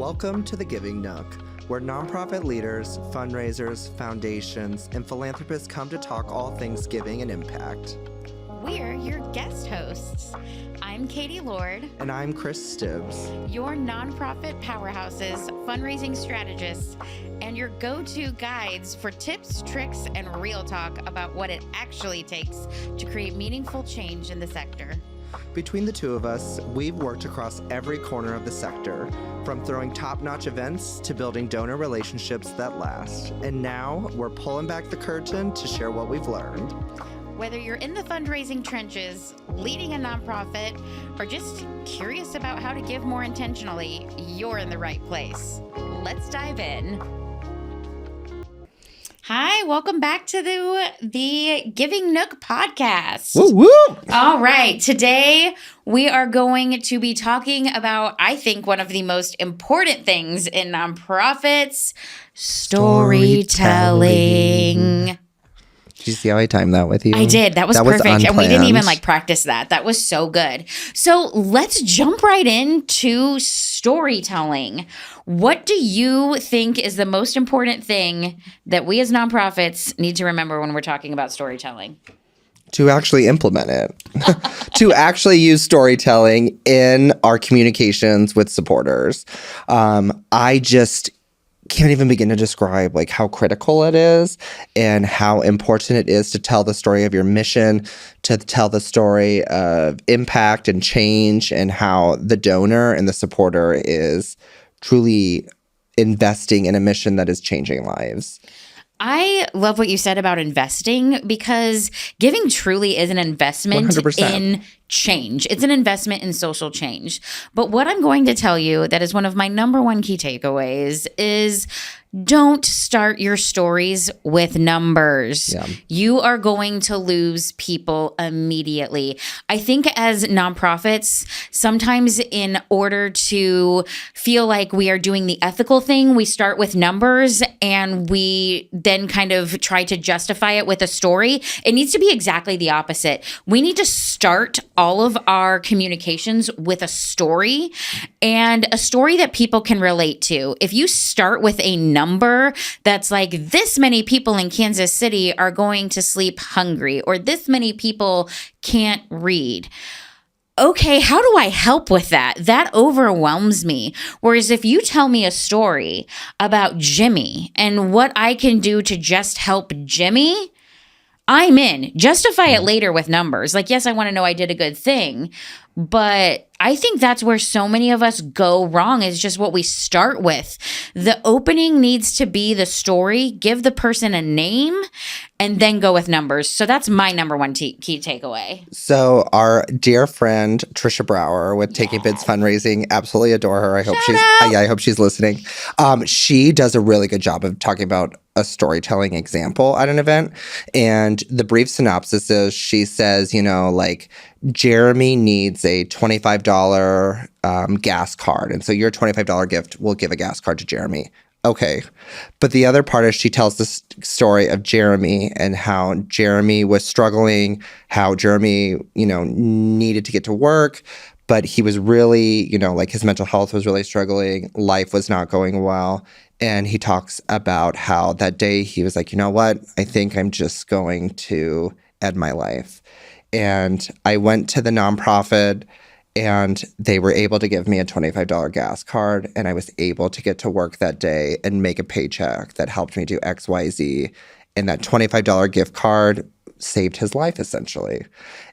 Welcome to the Giving Nook, where nonprofit leaders, fundraisers, foundations, and philanthropists come to talk all things giving and impact. We're your guest hosts. I'm Katie Lord. And I'm Chris Stibbs. Your nonprofit powerhouses, fundraising strategists, and your go-to guides for tips, tricks, and real talk about what it actually takes to create meaningful change in the sector. Between the two of us, we've worked across every corner of the sector, from throwing top-notch events to building donor relationships that last. And now we're pulling back the curtain to share what we've learned. Whether you're in the fundraising trenches, leading a nonprofit, or just curious about how to give more intentionally, you're in the right place. Let's dive in. Hi, welcome back to the Giving Nook podcast. Woo woo! All right, today we are going to be talking about, I think, one of the most important things in nonprofits, storytelling. Did you see how I timed that with you? I did. That was perfect. And we didn't even practice that. That was so good. So let's jump right into storytelling. What do you think is the most important thing that we as nonprofits need to remember when we're talking about storytelling? To actually implement it, to actually use storytelling in our communications with supporters. I just can't even begin to describe how critical it is and how important it is to tell the story of your mission, to tell the story of impact and change, and how the donor and the supporter is truly investing in a mission that is changing lives. I love what you said about investing, because giving truly is an investment 100%. in change. It's an investment in social change. But what I'm going to tell you that is one of my number one key takeaways is don't start your stories with numbers. Yeah. You are going to lose people immediately. I think as nonprofits, sometimes in order to feel like we are doing the ethical thing, we start with numbers and we then kind of try to justify it with a story. It needs to be exactly the opposite. We need to start all of our communications with a story, and a story that people can relate to. If you start with a number that's like, this many people in Kansas City are going to sleep hungry, or this many people can't read. Okay, how do I help with that? That overwhelms me. Whereas if you tell me a story about Jimmy and what I can do to just help Jimmy, I'm in. Justify it later with numbers. Yes, I want to know I did a good thing, but I think that's where so many of us go wrong, is just what we start with. The opening needs to be the story, give the person a name, and then go with numbers. So that's my number one key takeaway. So our dear friend Trisha Brower with Taking Bids Fundraising, absolutely adore her. I hope she's listening. She does a really good job of talking about a storytelling example at an event. And the brief synopsis is, she says, Jeremy needs a $25 gas card. And so your $25 gift will give a gas card to Jeremy. Okay. But the other part is, she tells this story of Jeremy and how Jeremy was struggling, how Jeremy, needed to get to work, but he was really, his mental health was really struggling. Life was not going well. And he talks about how that day he was like, you know what? I think I'm just going to end my life. And I went to the nonprofit, and they were able to give me a $25 gas card, and I was able to get to work that day and make a paycheck that helped me do XYZ. And that $25 gift card saved his life, essentially.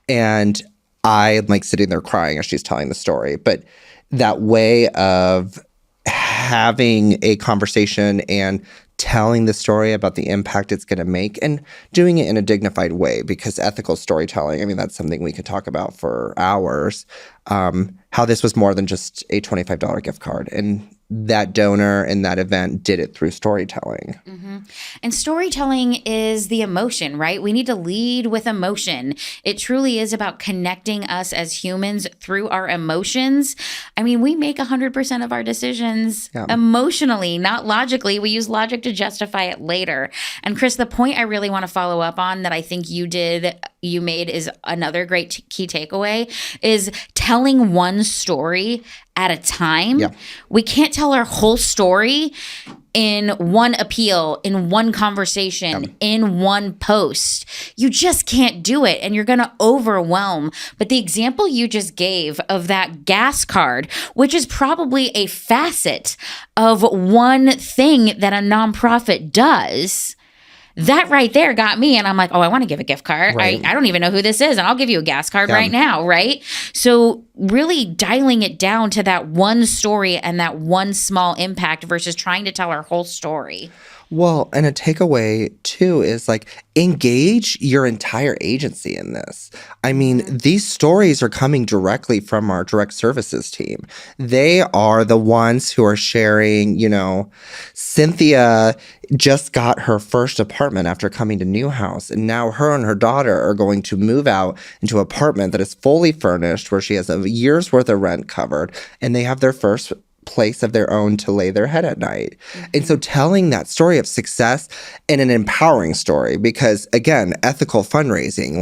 And I'm sitting there crying as she's telling the story. But that way of having a conversation and telling the story about the impact it's going to make, and doing it in a dignified way, because ethical storytelling, that's something we could talk about for hours, how this was more than just a $25 gift card. And that donor in that event did it through storytelling. Mm-hmm. And storytelling is the emotion, right? We need to lead with emotion. It truly is about connecting us as humans through our emotions. We make 100% of our decisions emotionally, not logically. We use logic to justify it later. And Chris, the point I really want to follow up on that I think you did you made is another great key takeaway, is telling one story at a time. Yeah. We can't tell our whole story in one appeal, in one conversation, in one post. You just can't do it, and you're going to overwhelm. But the example you just gave of that gas card, which is probably a facet of one thing that a nonprofit does, that right there got me. And I'm like, oh, I want to give a gift card. Right. I don't even know who this is. And I'll give you a gas card right now. Right. So really dialing it down to that one story and that one small impact versus trying to tell our whole story. Well, and a takeaway too is like engage your entire agency in this. I mean, these stories are coming directly from our direct services team. They are the ones who are sharing, Cynthia just got her first apartment after coming to Newhouse, and now her and her daughter are going to move out into an apartment that is fully furnished where she has a year's worth of rent covered, and they have their first place of their own to lay their head at night. And so telling that story of success in an empowering story, because again, ethical fundraising,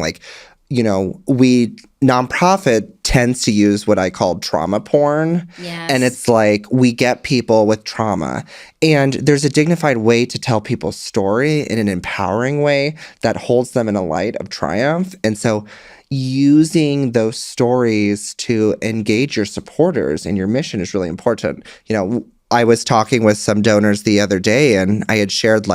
we nonprofit tends to use what I call trauma porn. Yes. And it's like we get people with trauma. And there's a dignified way to tell people's story in an empowering way that holds them in a light of triumph. And so using those stories to engage your supporters in your mission is really important. I was talking with some donors the other day, and I had shared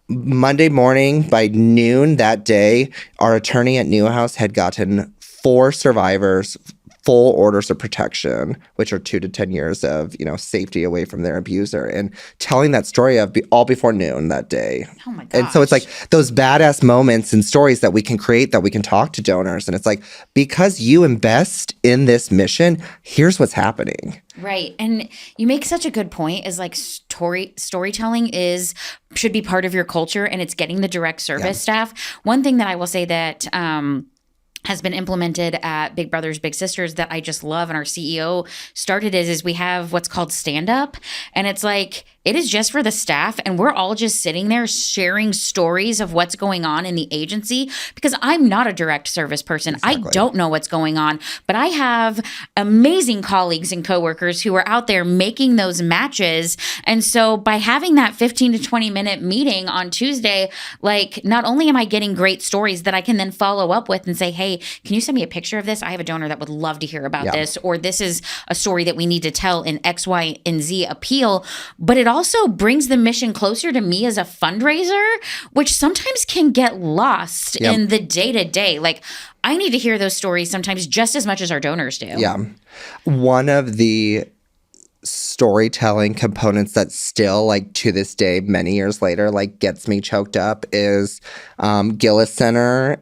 Monday morning by noon that day, our attorney at Newhouse had gotten 4 survivors full orders of protection, which are 2 to 10 years of, safety away from their abuser, and telling that story all before noon that day. Oh my gosh. And so it's like those badass moments and stories that we can create, that we can talk to donors. And it's like, because you invest in this mission, here's what's happening. Right. And you make such a good point, is like storytelling should be part of your culture, and it's getting the direct service staff. One thing that I will say that has been implemented at Big Brothers Big Sisters that I just love, and our CEO started is we have what's called stand up, and it's like it is just for the staff, and we're all just sitting there sharing stories of what's going on in the agency, because I'm not a direct service person. Exactly. I don't know what's going on, but I have amazing colleagues and coworkers who are out there making those matches. And so by having that 15 to 20 minute meeting on Tuesday, not only am I getting great stories that I can then follow up with and say, hey, can you send me a picture of this? I have a donor that would love to hear about this, or this is a story that we need to tell in X, Y, and Z appeal. But it also brings the mission closer to me as a fundraiser, which sometimes can get lost in the day-to-day. I need to hear those stories sometimes just as much as our donors do. Yeah. One of the storytelling components that still, to this day, many years later, gets me choked up is Gillis Center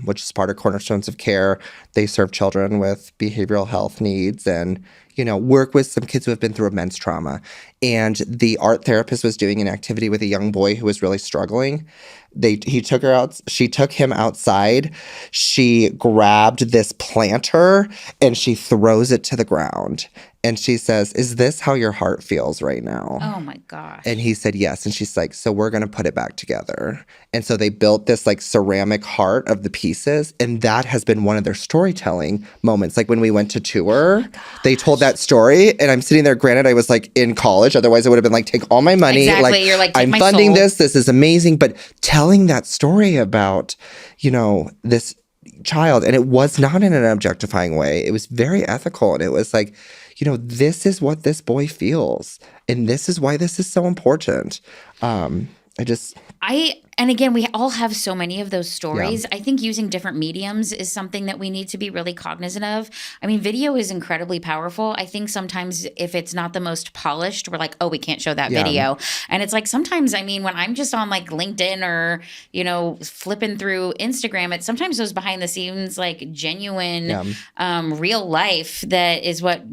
which is part of Cornerstones of Care. They serve children with behavioral health needs and work with some kids who have been through immense trauma. And the art therapist was doing an activity with a young boy who was really struggling. She took him outside. She grabbed this planter and she throws it to the ground. And she says, "Is this how your heart feels right now?" Oh my gosh. And he said, yes. And she's like, "So we're going to put it back together." And so they built this ceramic heart of the pieces. And that has been one of their storytelling moments. When we went to tour, they told that story. And I'm sitting there, granted, I was in college. Otherwise, I would have been take all my money. Exactly. You're take I'm my funding soul. this. This is amazing. But telling that story about, this child, and it was not in an objectifying way. It was very ethical. And it was this is what this boy feels. And this is why this is so important. And again, we all have so many of those stories. Yeah. I think using different mediums is something that we need to be really cognizant of. I mean, video is incredibly powerful. I think sometimes if it's not the most polished, we're like, oh, we can't show that video. And it's sometimes, when I'm just on LinkedIn or, flipping through Instagram, it's sometimes those behind the scenes, genuine, real life that is what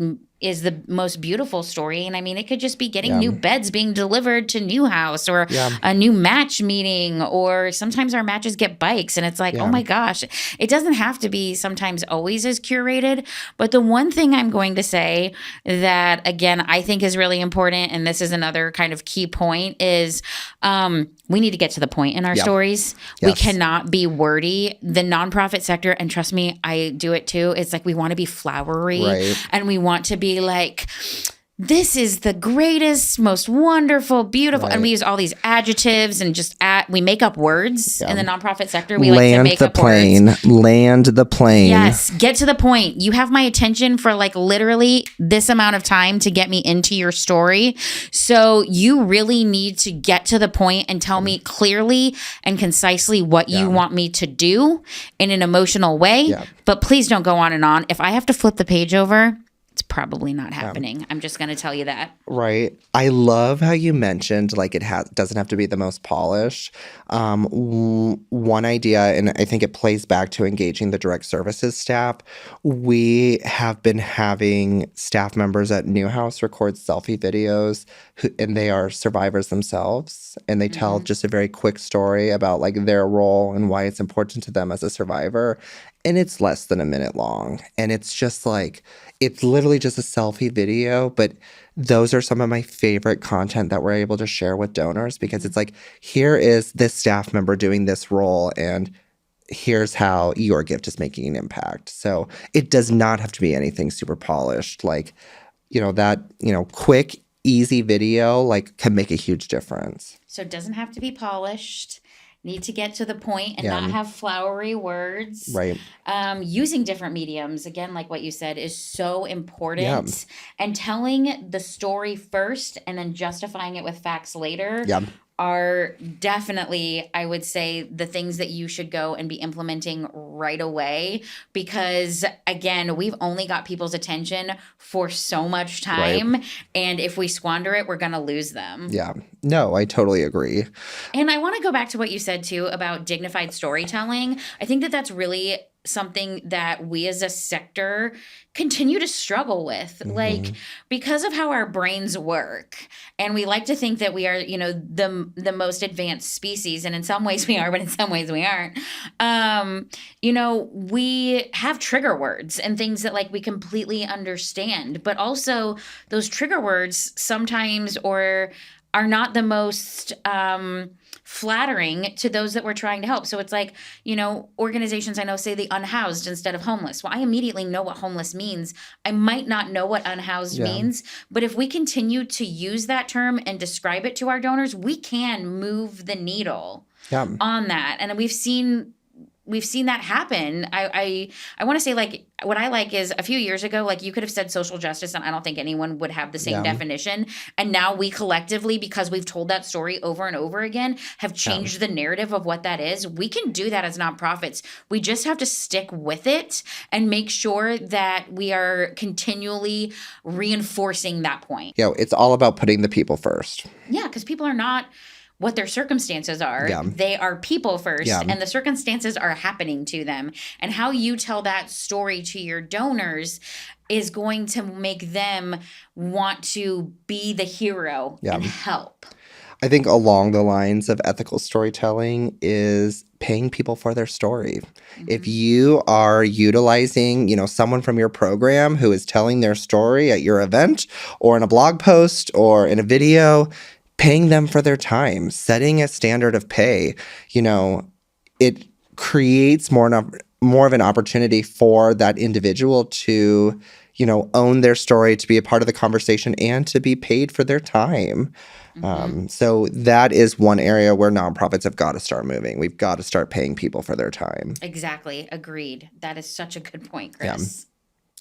is the most beautiful story. And I mean, it could just be getting Yeah. new beds being delivered to new house, or Yeah. a new match meeting, or sometimes our matches get bikes, and it's like, Yeah. oh my gosh, it doesn't have to be sometimes always as curated. But the one thing I'm going to say that, again, I think is really important, and this is another kind of key point, is we need to get to the point in our Yeah. stories. We Yes. cannot be wordy. The nonprofit sector, and trust me, I do it too. It's like we want to be flowery, Right. and we want to be like, this is the greatest, most wonderful, beautiful. Right. And we use all these adjectives and we make up words in the nonprofit sector. We Land like to make the up plane. words. Land the plane. Yes, get to the point. You have my attention for like literally this amount of time to get me into your story. So you really need to get to the point and tell me clearly and concisely what you want me to do in an emotional way. Yeah. But please don't go on and on. If I have to flip the page over, it's probably not happening. I'm just going to tell you that. Right. I love how you mentioned like doesn't have to be the most polished. One idea, and I think it plays back to engaging the direct services staff. We have been having staff members at Newhouse record selfie videos, and they are survivors themselves, and they tell just a very quick story about like their role and why it's important to them as a survivor. And it's less than a minute long. And it's just like, it's literally just a selfie video. But those are some of my favorite content that we're able to share with donors, because it's like, here is this staff member doing this role, and here's how your gift is making an impact. So it does not have to be anything super polished. Like, that, quick, easy video, like, can make a huge difference. So it doesn't have to be polished. Need to get to the point and Yeah. not have flowery words. Right. Using different mediums, again, like what you said, is so important. Yeah. And telling the story first and then justifying it with facts later Yeah. are definitely, I would say, the things that you should go and be implementing right away. Because, again, we've only got people's attention for so much time. Right. And if we squander it, we're going to lose them. Yeah. No, I totally agree. And I want to go back to what you said, too, about dignified storytelling. I think that that's really something that we as a sector continue to struggle with, like, because of how our brains work. And we like to think that we are, the most advanced species. And in some ways we are, but in some ways we aren't. We have trigger words and things that like we completely understand, but also those trigger words sometimes are not the most flattering to those that we're trying to help. So it's like, organizations I know say the unhoused instead of homeless. Well, I immediately know what homeless means. I might not know what unhoused means, but if we continue to use that term and describe it to our donors, we can move the needle on that. And we've seen that happen. I want to say, like, what I like is a few years ago, like, you could have said social justice and I don't think anyone would have the same definition. And now we collectively, because we've told that story over and over again, have changed the narrative of what that is. We can do that as nonprofits. We just have to stick with it and make sure that we are continually reinforcing that point. It's all about putting the people first. Yeah, because people are not what their circumstances are. Yeah. They are people first, Yeah. and the circumstances are happening to them. And how you tell that story to your donors is going to make them want to be the hero and help. I think along the lines of ethical storytelling is paying people for their story. If you are utilizing, someone from your program who is telling their story at your event or in a blog post or in a video, paying them for their time, setting a standard of pay, it creates more of an opportunity for that individual to, own their story, to be a part of the conversation, and to be paid for their time. So that is one area where nonprofits have got to start moving. We've got to start paying people for their time. Exactly. Agreed. That is such a good point, Chris.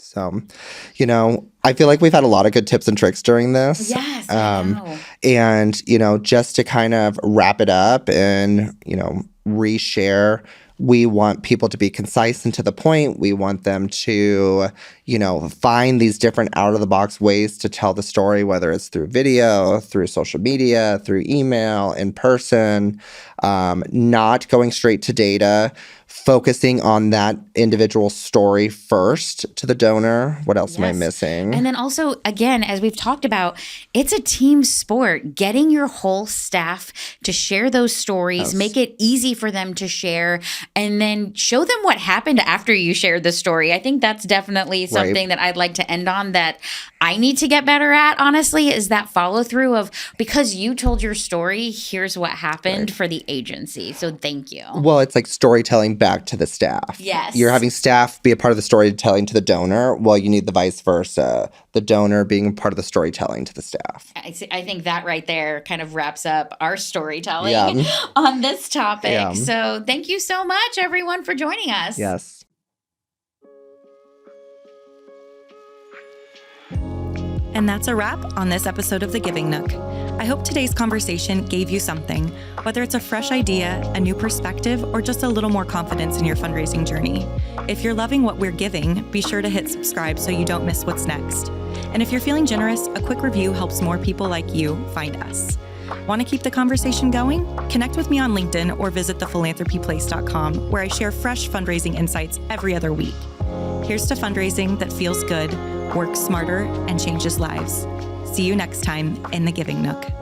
So, I feel like we've had a lot of good tips and tricks during this. Yes, I know. And, just to kind of wrap it up and, reshare, we want people to be concise and to the point. We want them to, find these different out-of-the-box ways to tell the story, whether it's through video, through social media, through email, in person, not going straight to data, focusing on that individual story first to the donor. What else am I Yes. missing? And then also, again, as we've talked about, it's a team sport. Getting your whole staff to share those stories, make it easy for them to share, and then show them what happened after you shared the story. I think that's definitely something that I'd like to end on, that I need to get better at, honestly, is that follow through of, because you told your story, here's what happened for the agency. So thank you. Well, it's like storytelling back to the staff. Yes. You're having staff be a part of the storytelling to the donor. Well, you need the vice versa. The donor being a part of the storytelling to the staff. I think that right there kind of wraps up our storytelling on this topic. Yeah. So thank you so much, everyone, for joining us. Yes. And that's a wrap on this episode of The Giving Nook. I hope today's conversation gave you something, whether it's a fresh idea, a new perspective, or just a little more confidence in your fundraising journey. If you're loving what we're giving, be sure to hit subscribe so you don't miss what's next. And if you're feeling generous, a quick review helps more people like you find us. Want to keep the conversation going? Connect with me on LinkedIn or visit thephilanthropyplace.com, where I share fresh fundraising insights every other week. Here's to fundraising that feels good, works smarter, and changes lives. See you next time in The Giving Nook.